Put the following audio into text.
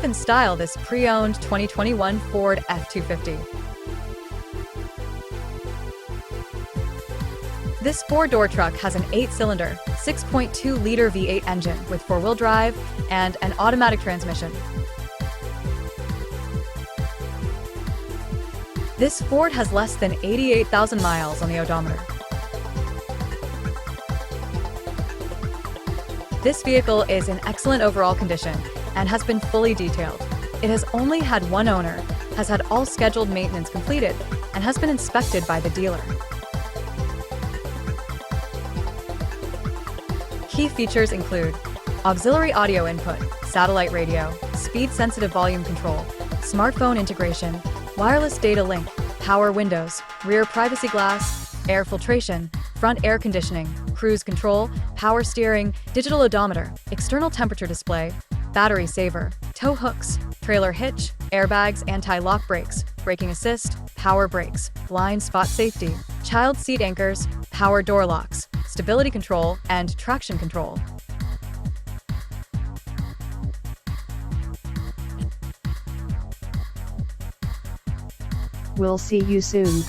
in style this pre-owned 2021 Ford F-250. This four-door truck has an 8-cylinder, 6.2-liter V8 engine with four-wheel drive and an automatic transmission. This Ford has less than 88,000 miles on the odometer. This vehicle is in excellent overall condition and has been fully detailed. It has only had one owner, has had all scheduled maintenance completed, and has been inspected by the dealer. Key features include auxiliary audio input, satellite radio, speed-sensitive volume control, smartphone integration, wireless data link, power windows, rear privacy glass, air filtration, front air conditioning, cruise control, power steering, digital odometer, external temperature display, battery saver, tow hooks, trailer hitch, airbags, anti-lock brakes, braking assist, power brakes, blind spot safety, child seat anchors, power door locks, stability control, and traction control. We'll see you soon.